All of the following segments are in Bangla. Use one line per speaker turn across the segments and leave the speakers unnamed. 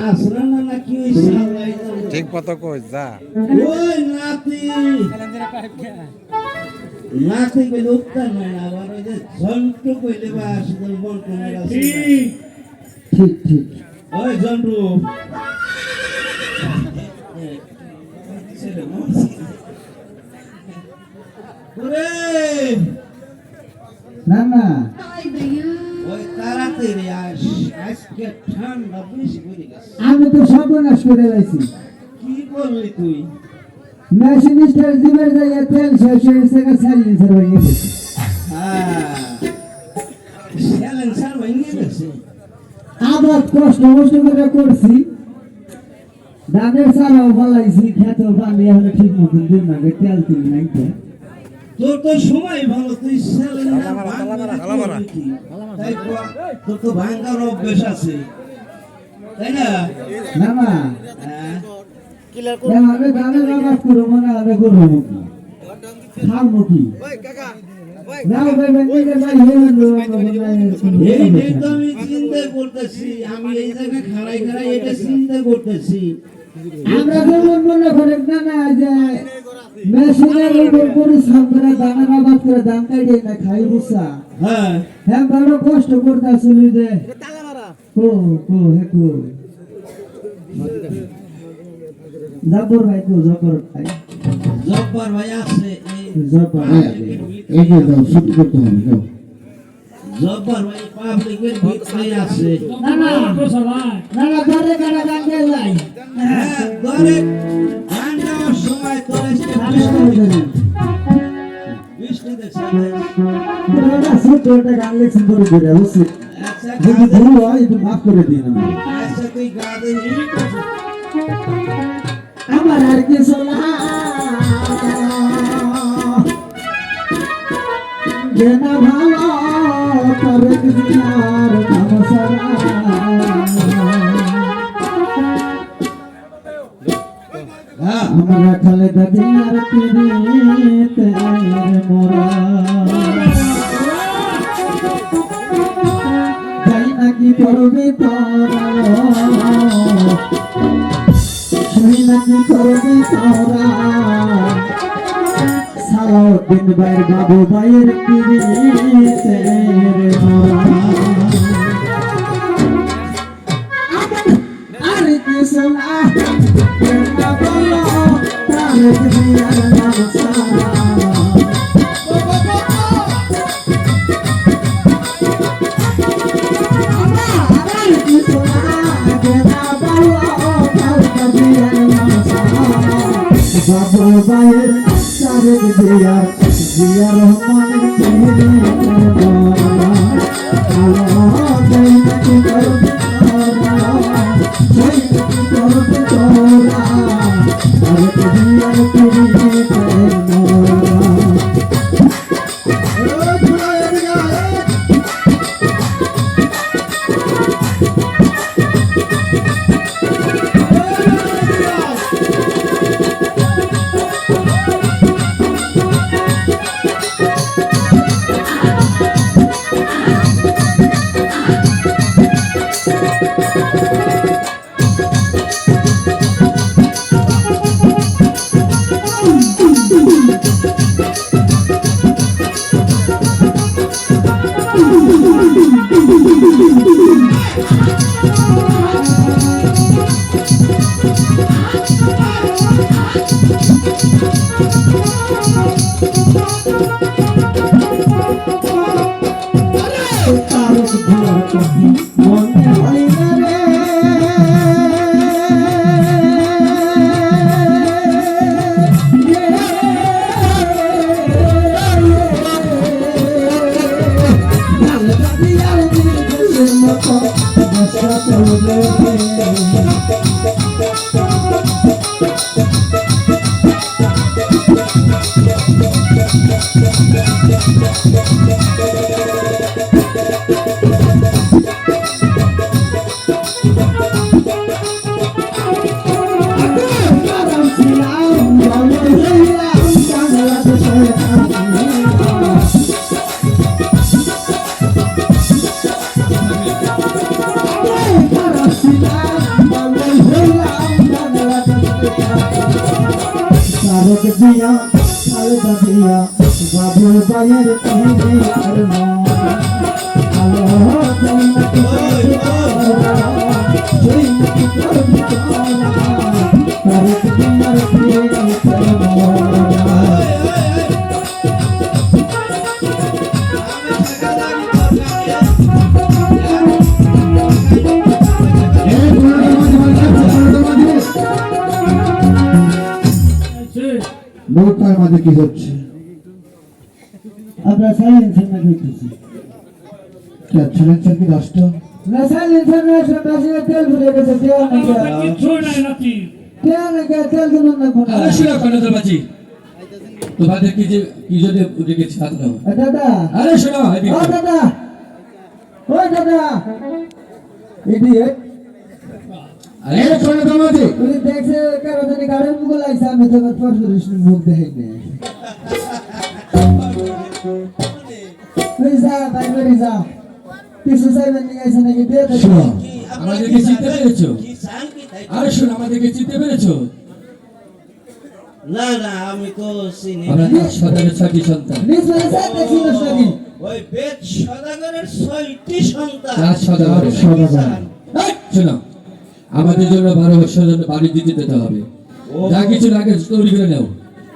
আসরা না কি হইছে
ঠিক মতো কই যা
ওই নাতি নাতি কইলে উত্তর নাই আবার ওই যে জন্টু কইলে বা শুধু মন কোনে গেছে ঠিক ঠিক ওই জন্টু ওরে
না না
ওই তাড়াতাড়ি আজকে ঠান্ডা বেশি পড়ে গেছে
আমি তো সর্বনাশ করে লাইছি
কি করলি তুই
মেশিন স্টার জিমের জায়গায় তেল শেষ হয়ে গেছে সাইলেন্সার হয়ে গেছে
স্যালেন্সার ভেঙে গেছে
আবার কষ্ট করে করছি ধানের চারাও ফলাইছি খেতেও পানি এখন ঠিক মতন দিন না তেল তুলি নাই
তোর তো সময় ভালো তুই তাই তোর তো ভাঙ্গার অভ্যেস আছে তাই না
না না
হ্যাঁ
আমি ধানের বাগান করবো না আমি করবো কি খাবো কি নাও ভাই নিজে ভাই
এই তো আমি চিন্তা করতেছি আমি এই জায়গায় খাড়াই এটা চিন্তা করতেছি
আমরা যেমন মনে করেন না না যে মেশিনের উপর পরিশ্রম করে দানা আবাদ করে দাম কাটে না খাই বুঝছা
হ্যাঁ
হ্যাঁ বড় কষ্ট করতে আসলে যে কো জব্বর ভাই কো জব্বর ভাই
জব্বার ভাই আছে
জব্বর
এই যে দাও শুট করতে হবে দাও
জব্বার ভাই পাবলিকের ভিতরে আছে
না না ধরে কাটা গান গাই
হ্যাঁ ধরে গান গাওয়ার সময় তোর বৃষ্টি দেখছে
না ছোটটা গান লেখছেন করে করে বুঝছি
আচ্ছা
যদি ভুল হয় একটু মাফ করে দিন
আচ্ছা তুই গা দে
আমার আর কিছু না যেনা ভালো করে দিনার নমসারা
হ্যাঁ
আমরা খালে দিনার পিরিতে মোরা যাই নাকি করবি তোরা শুই নাকি করবি তোরা সালাউদ্দিন ভাইয়ের বাবু ভাইয়ের পিরিতে মোরা আর কিছু না বলো তার দিয়ার নাম সারা বাবু ভাইয়ের চারেক দিয়ার দিয়ার রহমানের পেরে নাকি করবে তোরা চারেক দিয়ার মনে হয় না রে তারক দিয়া খালেদা দিয়া বাবু বাইয়ের কহিলে করমা আলো জন্নতি সেই নাকি করবি চলা তারক দিয়ার প্রিয় করমা
নৌকার মাঝে কি হচ্ছে?
আমরা সাইলেন্সার না করতেছি
সিলেন্সার কি নষ্ট?
না সাইলেন্সার না মেশিনে তেল ভরে গেছে তেল নাকি তেল দিন না কোনা
আরে শুনো কন্ডাক্টর বাজি তোমাদের কি যদি ওদিকে ছাত্র নাও
দাদা
আরে শুনো
ও দাদা ওই দাদা ইডিয়েট
আরে কন্ডাক্টর বাজি
তুই দেখছে কারো জানি গাড়ির মুখ লাইছে আমি তো পরপুরুষ মুখ দেখাই না রিজা ভাই রিজা কিছু সাইবেন নিয়ে আইছে নাকি দিয়ে দে
শোনো,
আমাদেরকে চিনতে পেরেছো
কি চান কি তাই?
আরে শুনো আমাদেরকে চিনতে পেরেছো
না না আমি তো চিনি
আমরা
না।
সদাগরের 6টি সন্তান
নিজ হইছে দেখি নাকি
ওই বেদ সদাগরের 6টি সন্তান।
চার সদাগরের
সদাগর।
এই, শোনো আমাদের জন্য 12 বছর জন্য বাড়ি দিতে যেতে হবে যা কিছু লাগে তৈরি করে নাও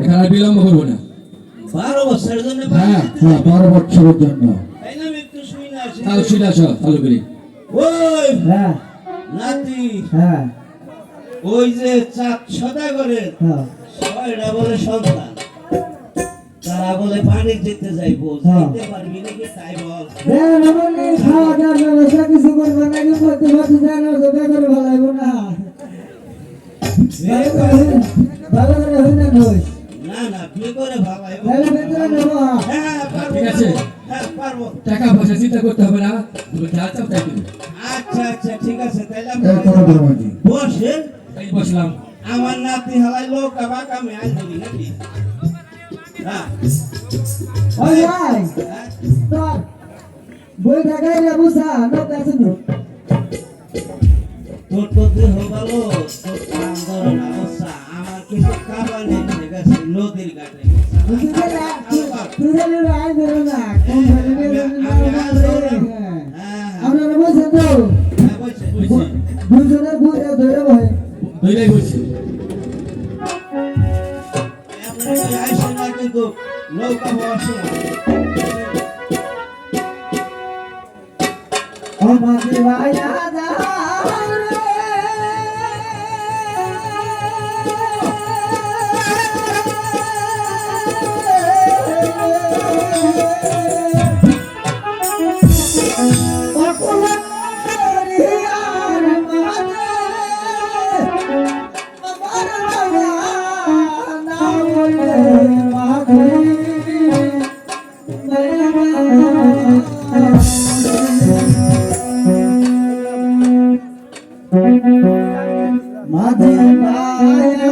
এখানে আর বিলম্ব করবো না
12 বছরের জন্য
হ্যাঁ,
হ্যাঁ 12 বছরের জন্য
তাই না? আমি একটু শুই না আসি।
তাও শুনে আসো ভালো করে
ওই
হ্যাঁ
নাতি
হ্যাঁ
ওই যে চাঁদ সদাগরের
হ্যাঁ
6টা বলে সন্তান, তারা বলে পানি দিতে যাইবো,
হ্যাঁ।
যাইতে পারবি নাকি তাই বল।
দেন আমনি খাওয়া দাওয়ার ব্যবস্থা কিছু করবেন নাকি করতে পারছি দেন আর জোগাড় করে ভালাইব না ভালো করে হই না নই
না না বিয়ে করে ভাবাইবো।
তাহলে ভেতরে নেব
হ্যাঁ পারবো,
ঠিক আছে।
হ্যাঁ পারবো।
টাকা পয়সা চিন্তা করতে হবে না তুমি যা চাও তাই দেবো
আচ্ছা আচ্ছা ঠিক আছে, তাইলে
এই কন্ডাক্টর মাঝি
বসেন।
এই বসলাম
আমার নাতি হালাই লোক কাবাক আমি আজ ধরি নাকি? হ্যাঁ
ওই ভাই
হ্যাঁ।
তোর বই ঢাকাই রে বুঝা লোক আছে নো
তোর তো দেহ ভালো, তোর কাম ধরো না অবস্থা। আমার কিন্তু কাবা নেই, ঠিক আছে, নদীর ঘাটে।
তুই জানি আই ধরে না কোন ধরে
হ্যাঁ হ্যাঁ
আমরা বসে তো
হ্যাঁ বলছে।
বুঝছি
দুজনের বুঝে ধরে ভাই
দুইটাই বলছি
আপনারা আইসেন না কিন্তু নৌকা বসে না।
আমাকে ভাইয়া দাও রে অকুলারিয়ার মাঝে আমার ভাইয়া নাও রে মাঝে মাঝে মায়া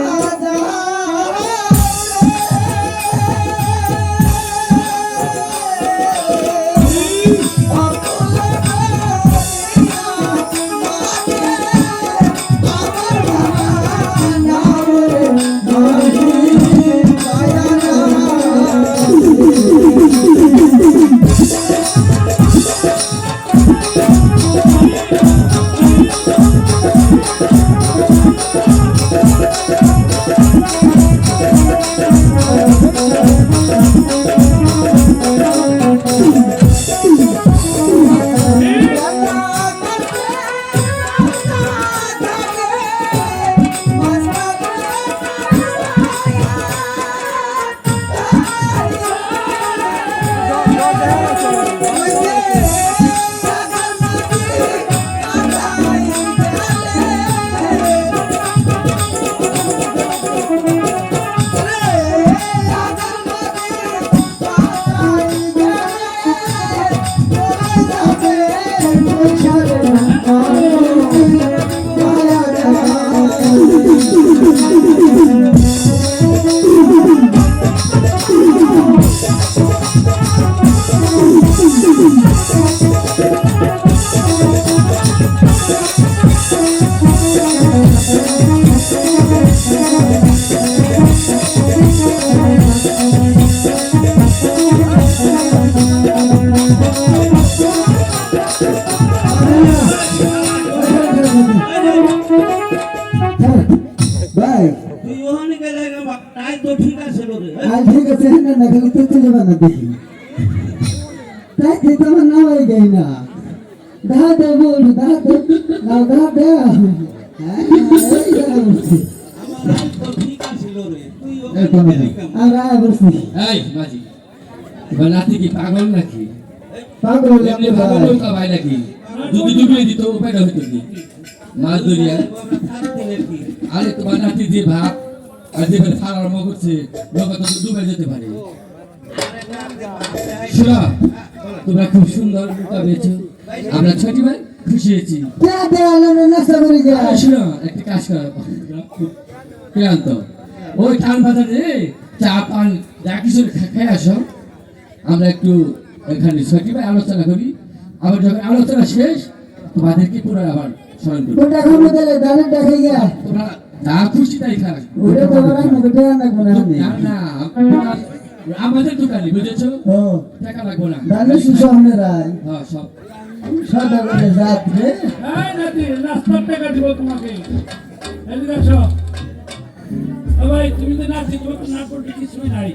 ভাই
তুই ওখানে গেলে তাই তো ঠিক আছে রে
আজ ঠিক আছে না না খালি তো চলে বানা দেখি তাই তুই তো আমার নাম হয়ে গই না দা দে বল দা দে না দা দে হ্যাঁ এই গেল বলছি
আমার আই তো ঠিক আছে রে তুই
এই তো
ওখানে
নাকি।
গেলে
আর আয় বলছি
এই মাঝি এবার নাতি কি পাগল নাকি
পাগল
এমনি
লাগে
ভালো
ভাই
নৌকা ভাই নাকি যদি ডুবিয়ে দিত উপায়টা হইতো কি মাছ ধরিয়া আরে তোমার নাতি যে ভাব আর যে ফার আরম্ভ করছে নৌকা তো ডুবে যেতে পারে শোনা তোমরা খুব সুন্দর নৌকা পেয়েছো আমরা ছোটি ভাই খুশি হয়েছি
কে দে আলো নাস্তা করে যা
আরে শোনো একটা কাজ কর ক্লান্ত ওই টান বাজারে চা পান যা কিছু খেয়ে আসো আমরা একটু এখানে ছোটি ভাই আলোচনা করি আবার যখন আলোচনা শেষ তোমাদেরকে পুরো আবার স্মরণ করি
কোটা খাবো তাহলে দানের দেখাই গা
তোমরা যা খুশি তাই খাও
ওটা তো বড় না কোটা না কোন আমি
না না আমাদের দোকানে বুঝেছো
ও
টাকা লাগবে না
দানের সুসামনে রাই
হ্যাঁ সব
সাদা করে জাত রে
এই নাতি নাস্তার টাকা দিব তোমাকে এদিকে আসো ভাই তুমি তো নাচি তোমাকে না করতে কিছুই নাই